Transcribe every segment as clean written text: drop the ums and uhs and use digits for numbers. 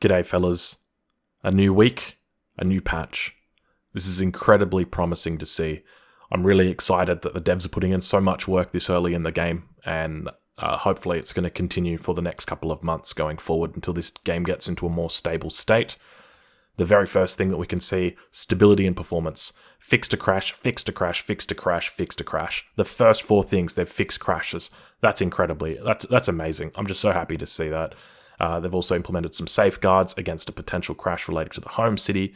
G'day fellas. A new week, a new patch. This is incredibly promising to see. I'm really excited that the devs are putting in so much work this early in the game, and hopefully it's going to continue for the next couple of months going forward until this game gets into a more stable state. The very first thing that we can see, stability and performance. Fixed a crash, fixed a crash, fixed a crash, fixed a crash. The first 4 things, they've fixed crashes. That's that's amazing. I'm just so happy to see that. They've also implemented some safeguards against a potential crash related to the home city,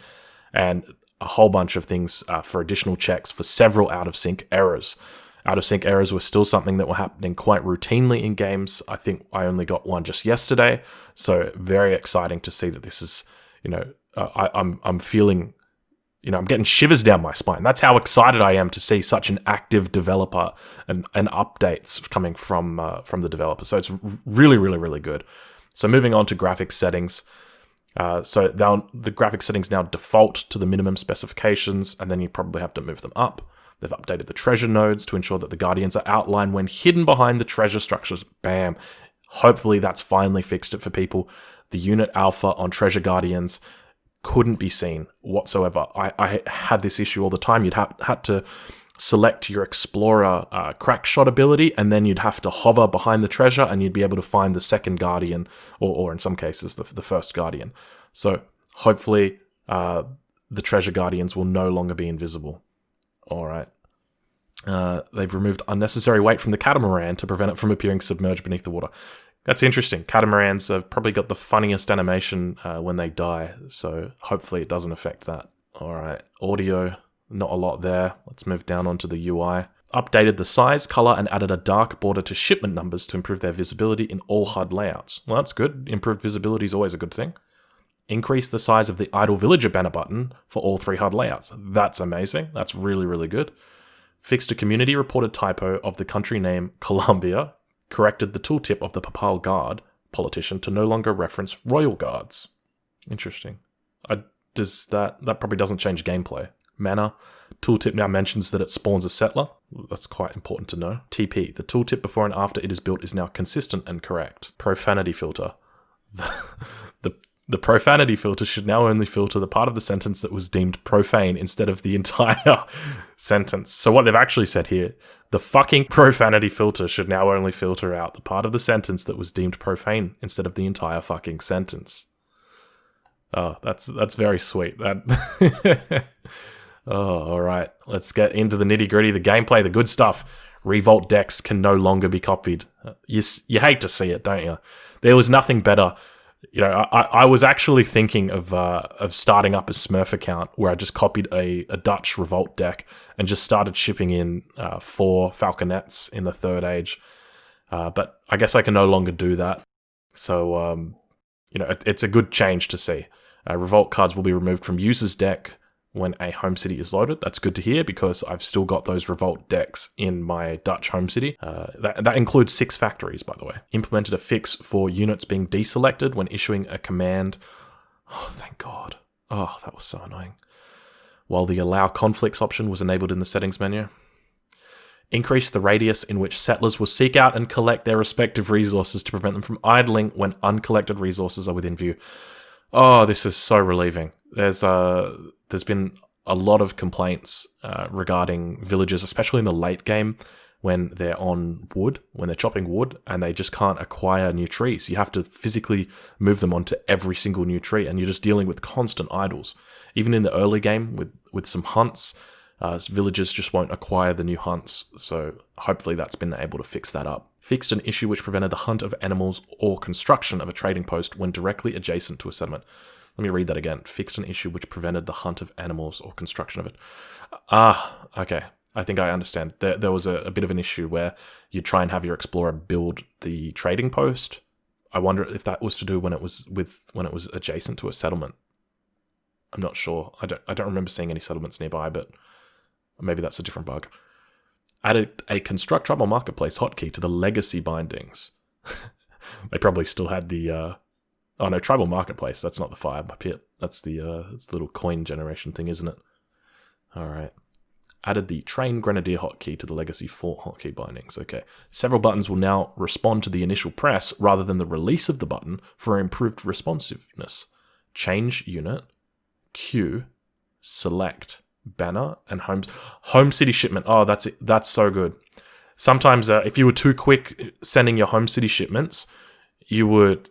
and a whole bunch of things for additional checks for several out-of-sync errors. Out-of-sync errors were still something that were happening quite routinely in games. I think I only got one just yesterday, so very exciting to see that this is, I'm feeling, I'm getting shivers down my spine. That's how excited I am to see such an active developer and updates coming from the developer. So it's really, really, really good. So moving on to graphics settings. So now the graphics settings now default to the minimum specifications, and then you probably have to move them up. They've updated the treasure nodes to ensure that the guardians are outlined when hidden behind the treasure structures. Bam. Hopefully that's finally fixed it for people. The unit alpha on treasure guardians couldn't be seen whatsoever. I had this issue all the time. You'd had to select your explorer crack shot ability, and then you'd have to hover behind the treasure and you'd be able to find the second guardian, or in some cases the first guardian. So hopefully the treasure guardians will no longer be invisible. All right. They've removed unnecessary weight from the catamaran to prevent it from appearing submerged beneath the water. That's interesting. Catamarans have probably got the funniest animation when they die, so hopefully it doesn't affect that. All right. Audio. Not a lot there. Let's move down onto the UI. Updated the size, color, and added a dark border to shipment numbers to improve their visibility in all HUD layouts. Well, that's good. Improved visibility is always a good thing. Increase the size of the idle villager banner button for all 3 HUD layouts. That's amazing. That's really, really good. Fixed a community reported typo of the country name Colombia. Corrected the tooltip of the Papal Guard politician to no longer reference royal guards. Interesting. That probably doesn't change gameplay. Mana. Tooltip now mentions that it spawns a settler. That's quite important to know. TP. The tooltip before and after it is built is now consistent and correct. Profanity filter. The profanity filter should now only filter the part of the sentence that was deemed profane instead of the entire sentence. So what they've actually said here, the fucking profanity filter should now only filter out the part of the sentence that was deemed profane instead of the entire fucking sentence. Oh, that's very sweet. Oh, all right. Let's get into the nitty-gritty, the gameplay, the good stuff. Revolt decks can no longer be copied. You hate to see it, don't you? There was nothing better. I was actually thinking of starting up a Smurf account where I just copied a Dutch Revolt deck and just started shipping in 4 Falconets in the 3rd Age. But I guess I can no longer do that. So, it's a good change to see. Revolt cards will be removed from user's deck when a home city is loaded. That's good to hear because I've still got those Revolt decks in my Dutch home city. That includes 6 factories, by the way. Implemented a fix for units being deselected when issuing a command. Oh, thank God. Oh, that was so annoying. While the allow conflicts option was enabled in the settings menu. Increased the radius in which settlers will seek out and collect their respective resources to prevent them from idling when uncollected resources are within view. Oh, this is so relieving. There's been a lot of complaints regarding villagers, especially in the late game when they're on wood, when they're chopping wood, and they just can't acquire new trees. You have to physically move them onto every single new tree, and you're just dealing with constant idles. Even in the early game with some hunts, villagers just won't acquire the new hunts, so hopefully that's been able to fix that up. Fixed an issue which prevented the hunt of animals or construction of a trading post when directly adjacent to a settlement. Let me read that again. Fixed an issue which prevented the hunt of animals or construction of it. Okay. I think I understand. There was a bit of an issue where you try and have your explorer build the trading post. I wonder if that was to do when it was adjacent to a settlement. I'm not sure. I don't remember seeing any settlements nearby, but maybe that's a different bug. Added a construct tribal marketplace hotkey to the legacy bindings. They probably still had the oh no, tribal marketplace. That's not the fire pit. That's the little coin generation thing, isn't it? All right. Added the Train Grenadier hotkey to the Legacy 4 hotkey bindings. Okay. Several buttons will now respond to the initial press rather than the release of the button for improved responsiveness. Change unit, queue, select, banner, and home city shipment. Oh, that's it. That's so good. Sometimes if you were too quick sending your home city shipments, you would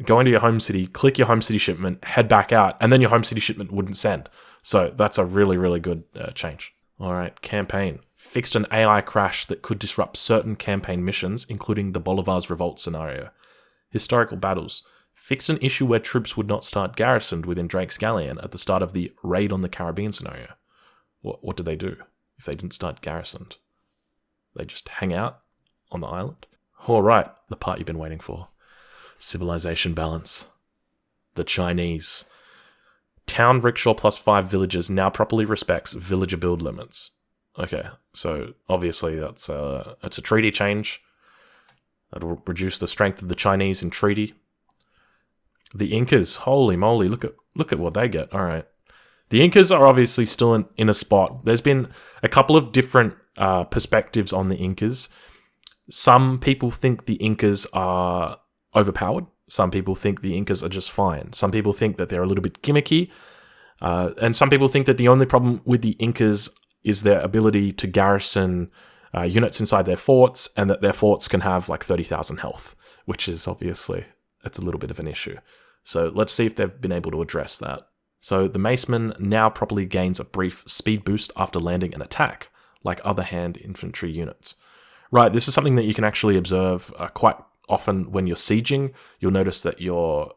go into your home city, click your home city shipment, head back out, and then your home city shipment wouldn't send. So that's a really, really good change. All right, campaign. Fixed an AI crash that could disrupt certain campaign missions, including the Bolivar's Revolt scenario. Historical battles. Fixed an issue where troops would not start garrisoned within Drake's Galleon at the start of the Raid on the Caribbean scenario. What did they do if they didn't start garrisoned? They just hang out on the island? All right, the part you've been waiting for. Civilization balance. The Chinese. Town rickshaw plus 5 villagers now properly respects villager build limits. Okay, so obviously it's a treaty change. That'll reduce the strength of the Chinese in treaty. The Incas, holy moly, look at what they get. All right. The Incas are obviously still in a spot. There's been a couple of different perspectives on the Incas. Some people think the Incas are overpowered. Some people think the Incas are just fine. Some people think that they're a little bit gimmicky. And some people think that the only problem with the Incas is their ability to garrison units inside their forts, and that their forts can have like 30,000 health, which is obviously, it's a little bit of an issue. So let's see if they've been able to address that. So the Maceman now properly gains a brief speed boost after landing an attack, like other hand infantry units. Right, this is something that you can actually observe quite often when you're sieging. You'll notice that your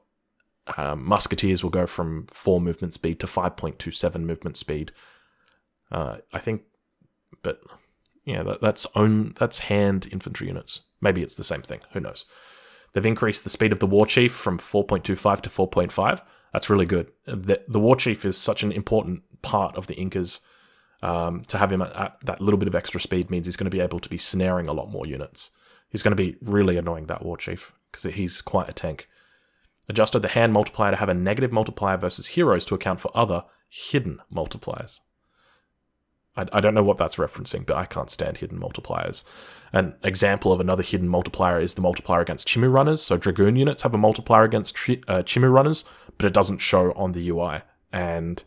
musketeers will go from 4 movement speed to 5.27 movement speed. I think, but yeah, that's hand infantry units. Maybe it's the same thing. Who knows? They've increased the speed of the War Chief from 4.25 to 4.5. That's really good. The War Chief is such an important part of the Incas. To have him at that little bit of extra speed means he's going to be able to be snaring a lot more units. He's going to be really annoying, that War Chief, because he's quite a tank. Adjusted the hand multiplier to have a negative multiplier versus heroes to account for other hidden multipliers. I don't know what that's referencing, but I can't stand hidden multipliers. An example of another hidden multiplier is the multiplier against Chimu runners. So Dragoon units have a multiplier against Chimu runners, but it doesn't show on the UI. And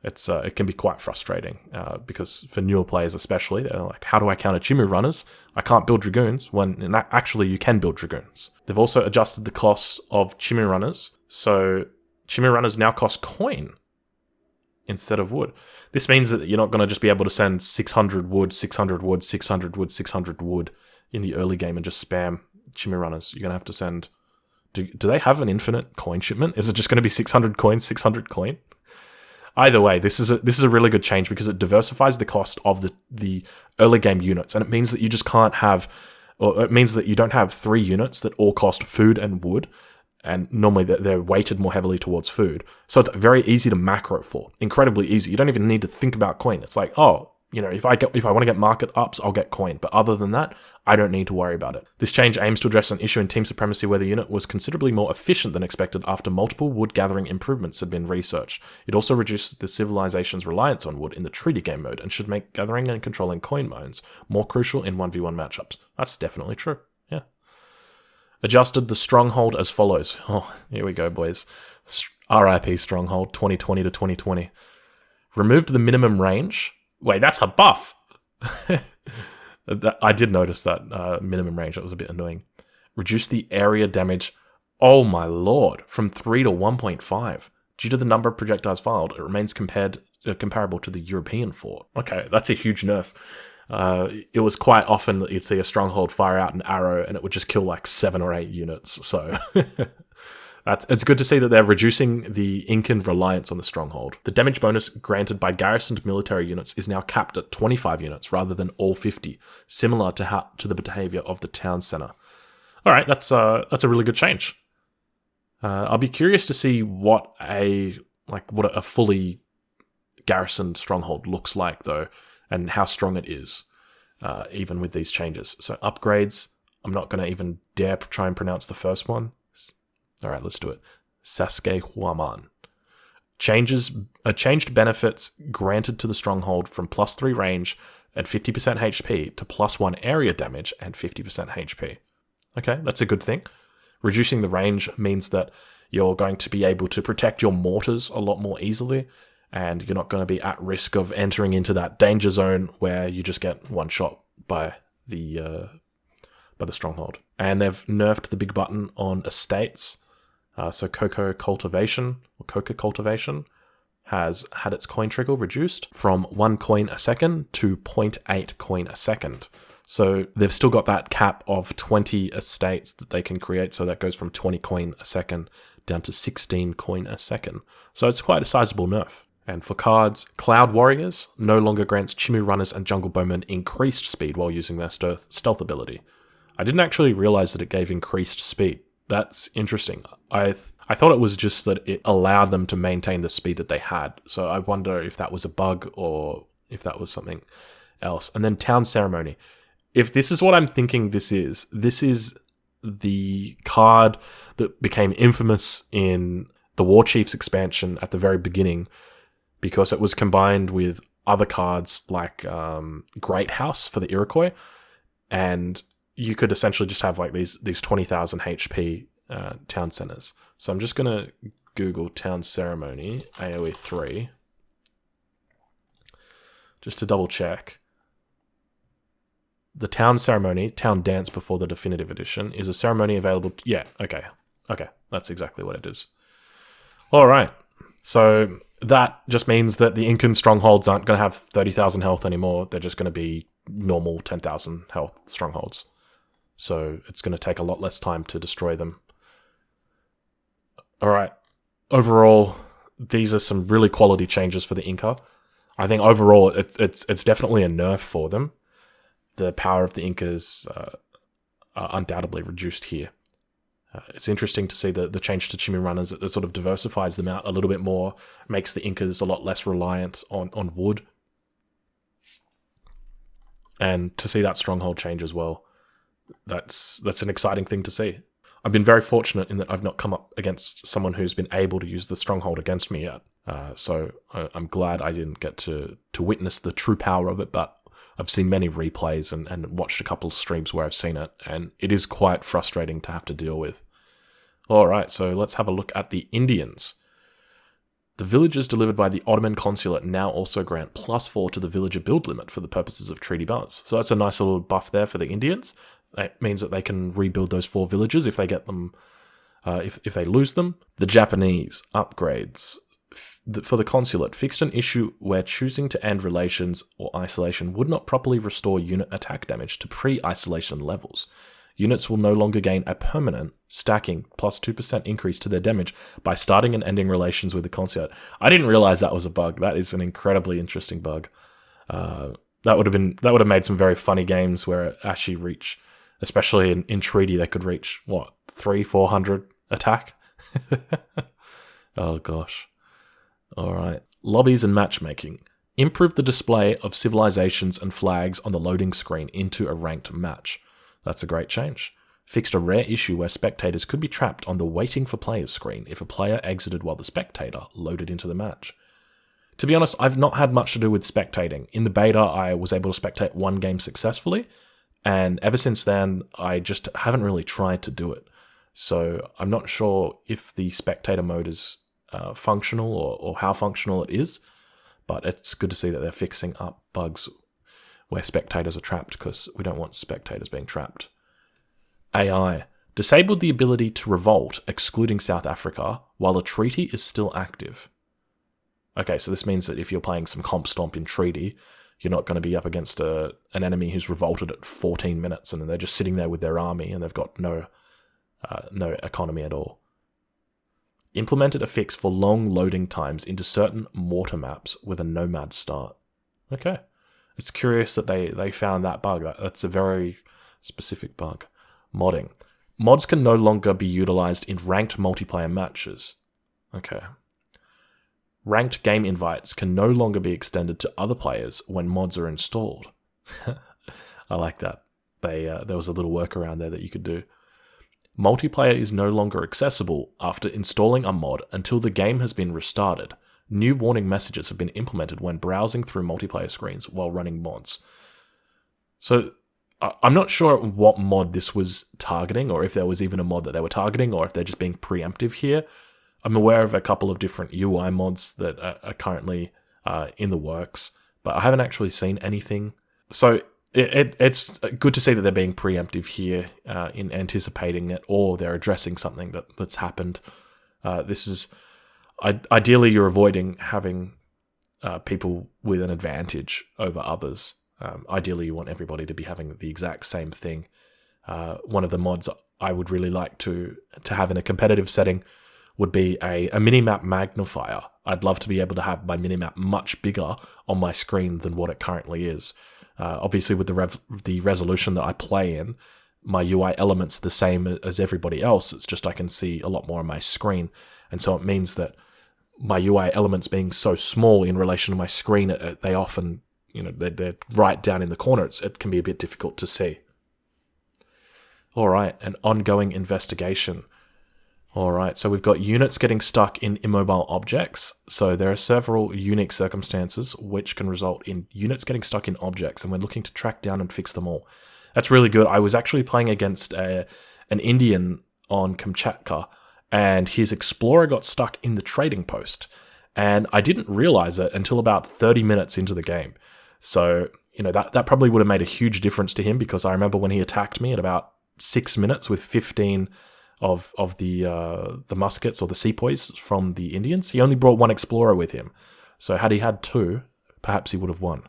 it can be quite frustrating because for newer players especially, they're like, how do I counter Chimu runners? I can't build Dragoons, when actually you can build Dragoons. They've also adjusted the cost of Chimu runners. So Chimu runners now cost coin instead of wood. This means that you're not going to just be able to send 600 wood, 600 wood, 600 wood, 600 wood in the early game and just spam Chimu runners. You're going to have to send... Do they have an infinite coin shipment? Is it just going to be 600 coins, 600 coin? Either way, this is a really good change because it diversifies the cost of the early game units, and it means that you just can't have... Or it means that you don't have 3 units that all cost food and wood, and normally they're weighted more heavily towards food. So it's very easy to macro for. Incredibly easy. You don't even need to think about coin. It's like, oh, if I want to get market ups, I'll get coin. But other than that, I don't need to worry about it. This change aims to address an issue in team supremacy where the unit was considerably more efficient than expected after multiple wood gathering improvements had been researched. It also reduces the civilization's reliance on wood in the treaty game mode and should make gathering and controlling coin mines more crucial in 1v1 matchups. That's definitely true. Yeah. Adjusted the stronghold as follows. Oh, here we go, boys. RIP Stronghold 2020 to 2020. Removed the minimum range. Wait, that's a buff. I did notice that minimum range. That was a bit annoying. Reduced the area damage. Oh my lord. From 3 to 1.5. Due to the number of projectiles fired, it remains comparable to the European fort. Okay, that's a huge nerf. It was quite often that you'd see a stronghold fire out an arrow and it would just kill like 7 or 8 units. So it's good to see that they're reducing the Incan reliance on the stronghold. The damage bonus granted by garrisoned military units is now capped at 25 units rather than all 50, similar to the behavior of the town center. All right, that's a really good change. I'll be curious to see what a fully garrisoned stronghold looks like though, and how strong it is, even with these changes. So upgrades, I'm not going to even dare try and pronounce the first one. All right, let's do it. Saskatchewan. Changed benefits granted to the stronghold from +3 range and 50% HP to +1 area damage and 50% HP. Okay, that's a good thing. Reducing the range means that you're going to be able to protect your mortars a lot more easily, and you're not going to be at risk of entering into that danger zone where you just get one shot by the stronghold. And they've nerfed the big button on estates. So coca cultivation has had its coin trickle reduced from 1 coin a second to 0.8 coin a second. So they've still got that cap of 20 estates that they can create. So that goes from 20 coin a second down to 16 coin a second. So it's quite a sizable nerf. And for cards, Cloud Warriors no longer grants Chimu Runners and Jungle Bowmen increased speed while using their stealth ability. I didn't actually realize that it gave increased speed. That's interesting. I thought it was just that it allowed them to maintain the speed that they had. So I wonder if that was a bug or if that was something else. And then Town Ceremony. If this is what I'm thinking this is the card that became infamous in the War Chiefs expansion at the very beginning because it was combined with other cards like Great House for the Iroquois, and you could essentially just have like these 20,000 HP town centers. So I'm just going to Google Town Ceremony AOE3 just to double check. The Town Ceremony, Town Dance before the Definitive Edition, is a ceremony available... Yeah, okay, that's exactly what it is. All right, so that just means that the Incan strongholds aren't going to have 30,000 health anymore. They're just going to be normal 10,000 health strongholds. So it's going to take a lot less time to destroy them. All right, overall, these are some really quality changes for the Inca. I think overall, it's definitely a nerf for them. The power of the Incas are undoubtedly reduced here. It's interesting to see the change to Chimu Runners. It sort of diversifies them out a little bit more, makes the Incas a lot less reliant on wood. And to see that stronghold change as well, that's an exciting thing to see. I've been very fortunate in that I've not come up against someone who's been able to use the stronghold against me yet. So I'm glad I didn't get to witness the true power of it, but I've seen many replays and watched a couple of streams where I've seen it, and it is quite frustrating to have to deal with. Alright, so let's have a look at the Indians. The villages delivered by the Ottoman consulate now also grant +4 to the villager build limit for the purposes of treaty balance. So that's a nice little buff there for the Indians. It means that they can rebuild those 4 villages if they get them, if they lose them. The Japanese upgrades. For the consulate, fixed an issue where choosing to end relations or isolation would not properly restore unit attack damage to pre-isolation levels. Units will no longer gain a permanent, stacking, +2% increase to their damage by starting and ending relations with the consulate. I didn't realize that was a bug. That is an incredibly interesting bug. That would have made some very funny games where it actually reach, especially in treaty, they could reach, 300-400 attack? Oh gosh. Alright. Lobbies and matchmaking. Improve the display of civilizations and flags on the loading screen into a ranked match. That's a great change. Fixed a rare issue where spectators could be trapped on the waiting for players screen if a player exited while the spectator loaded into the match. To be honest, I've not had much to do with spectating. In the beta, I was able to spectate one game successfully, and ever since then, I just haven't really tried to do it. So I'm not sure if the spectator mode is functional or how functional it is, but it's good to see that they're fixing up bugs where spectators are trapped, because we don't want spectators being trapped. AI disabled the ability to revolt, excluding South Africa, while a treaty is still active. Okay, so this means that if you're playing some comp stomp in treaty, you're not going to be up against an enemy who's revolted at 14 minutes and they're just sitting there with their army and they've got no economy at all. Implemented a fix for long loading times into certain mortar maps with a nomad start. Okay. It's curious that they found that bug. That's a very specific bug. Modding. Mods can no longer be utilized in ranked multiplayer matches. Okay. Ranked game invites can no longer be extended to other players when mods are installed. I like that. There was a little workaround there that you could do. Multiplayer is no longer accessible after installing a mod until the game has been restarted. New warning messages have been implemented when browsing through multiplayer screens while running mods. So I'm not sure what mod this was targeting, or if there was even a mod that they were targeting, or if they're just being preemptive here. I'm aware of a couple of different UI mods that are currently in the works, but I haven't actually seen anything. So it's good to see that they're being preemptive here in anticipating it, or they're addressing something that's happened. This is ideally you're avoiding having people with an advantage over others. Ideally, you want everybody to be having the exact same thing. One of the mods I would really like to have in a competitive setting would be a minimap magnifier. I'd love to be able to have my minimap much bigger on my screen than what it currently is. Obviously, with the resolution that I play in, my UI element's the same as everybody else. It's just I can see a lot more on my screen. And so it means that my UI elements being so small in relation to my screen, they often, they're right down in the corner. It can be a bit difficult to see. All right, an ongoing investigation. All right, so we've got units getting stuck in immobile objects. So there are several unique circumstances which can result in units getting stuck in objects, and we're looking to track down and fix them all. That's really good. I was actually playing against an Indian on Kamchatka, and his explorer got stuck in the trading post. And I didn't realize it until about 30 minutes into the game. So, that probably would have made a huge difference to him, because I remember when he attacked me at about 6 minutes with 15 of the muskets or the sepoys from the Indians. He only brought one explorer with him. So had he had two, perhaps he would have won.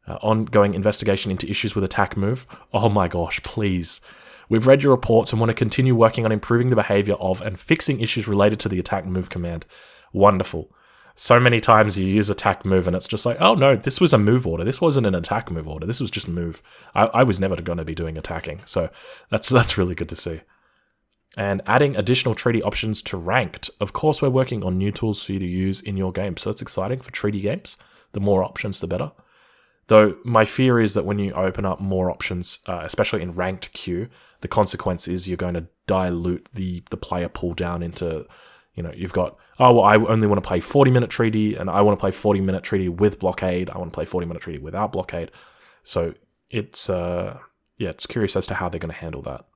Ongoing investigation into issues with attack move. Oh my gosh, please. We've read your reports and want to continue working on improving the behavior of and fixing issues related to the attack move command. Wonderful. So many times you use attack move and it's just like, oh no, this was a move order. This wasn't an attack move order. This was just move. I was never going to be doing attacking. So that's really good to see. And adding additional treaty options to ranked. Of course, we're working on new tools for you to use in your game. So it's exciting for treaty games. The more options, the better. Though my fear is that when you open up more options, especially in ranked queue, the consequence is you're going to dilute the player pool down into, you've got, oh, well, I only want to play 40-minute treaty, and I want to play 40-minute treaty with blockade. I want to play 40-minute treaty without blockade. So it's curious as to how they're going to handle that.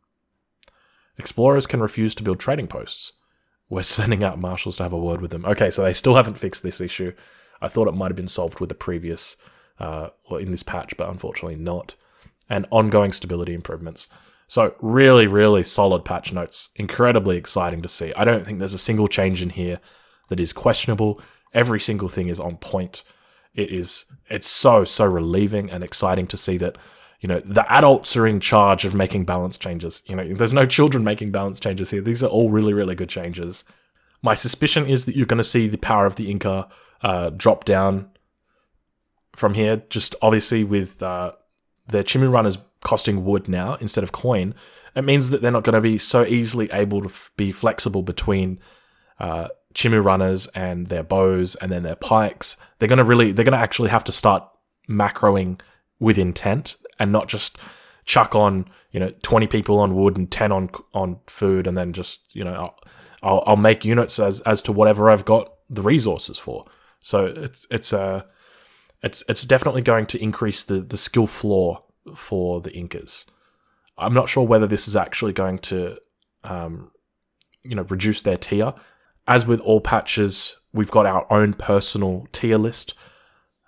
Explorers can refuse to build trading posts. We're sending out marshals to have a word with them. Okay, so they still haven't fixed this issue. I thought it might have been solved with the previous, in this patch, but unfortunately not. And ongoing stability improvements. So really, really solid patch notes. Incredibly exciting to see. I don't think there's a single change in here that is questionable. Every single thing is on point. It's so relieving and exciting to see that, the adults are in charge of making balance changes. There's no children making balance changes here. These are all really, really good changes. My suspicion is that you're going to see the power of the Inca drop down from here. Just obviously with their Chimu runners costing wood now instead of coin, it means that they're not going to be so easily able to be flexible between Chimu runners and their bows and then their pikes. They're going to actually have to start macroing with intent and not just chuck on, 20 people on wood and 10 on food, and then just, I'll make units as to whatever I've got the resources for. So it's definitely going to increase the skill floor for the Incas. I'm not sure whether this is actually going to, reduce their tier. As with all patches, we've got our own personal tier list.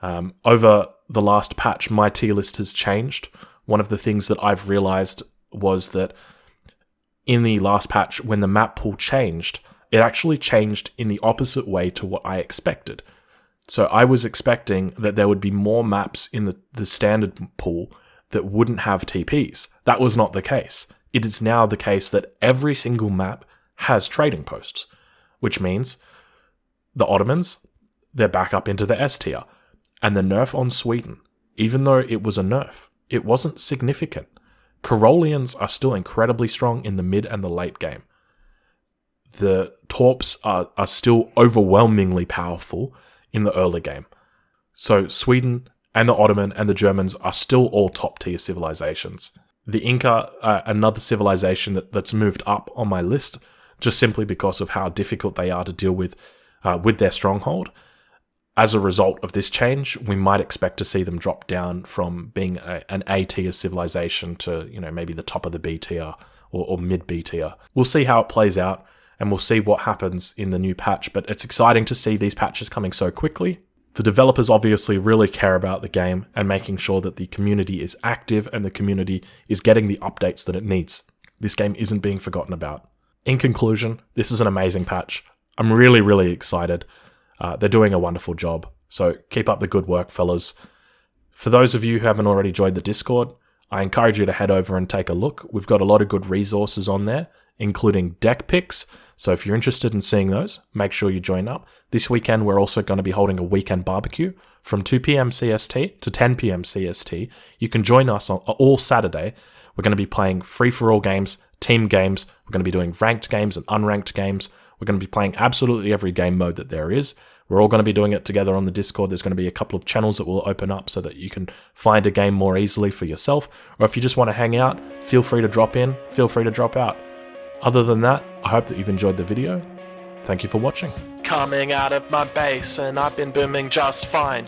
Over the last patch, my tier list has changed. One of the things that I've realized was that in the last patch, when the map pool changed, it actually changed in the opposite way to what I expected. So I was expecting that there would be more maps in the standard pool that wouldn't have TPs. That was not the case. It is now the case that every single map has trading posts, which means the Ottomans, they're back up into the S tier. And the nerf on Sweden, even though it was a nerf, it wasn't significant. Karolians are still incredibly strong in the mid and the late game. The Torps are still overwhelmingly powerful in the early game. So Sweden and the Ottoman and the Germans are still all top tier civilizations. The Inca, another civilization that's moved up on my list, just simply because of how difficult they are to deal with with their stronghold. As a result of this change, we might expect to see them drop down from being an A tier civilization to, maybe the top of the B tier or mid B tier. We'll see how it plays out, and we'll see what happens in the new patch, but it's exciting to see these patches coming so quickly. The developers obviously really care about the game and making sure that the community is active and the community is getting the updates that it needs. This game isn't being forgotten about. In conclusion, this is an amazing patch. I'm really, really excited. They're doing a wonderful job. So keep up the good work, fellas. For those of you who haven't already joined the Discord, I encourage you to head over and take a look. We've got a lot of good resources on there, including deck picks. So if you're interested in seeing those, make sure you join up. This weekend, we're also going to be holding a weekend barbecue from 2 p.m. CST to 10 p.m. CST. You can join us on all Saturday. We're going to be playing free-for-all games, team games. We're going to be doing ranked games and unranked games. We're going to be playing absolutely every game mode that there is. We're all going to be doing it together on the Discord. There's going to be a couple of channels that will open up so that you can find a game more easily for yourself. Or if you just want to hang out, feel free to drop in, feel free to drop out. Other than that, I hope that you've enjoyed the video. Thank you for watching. Coming out of my base and I've been booming just fine.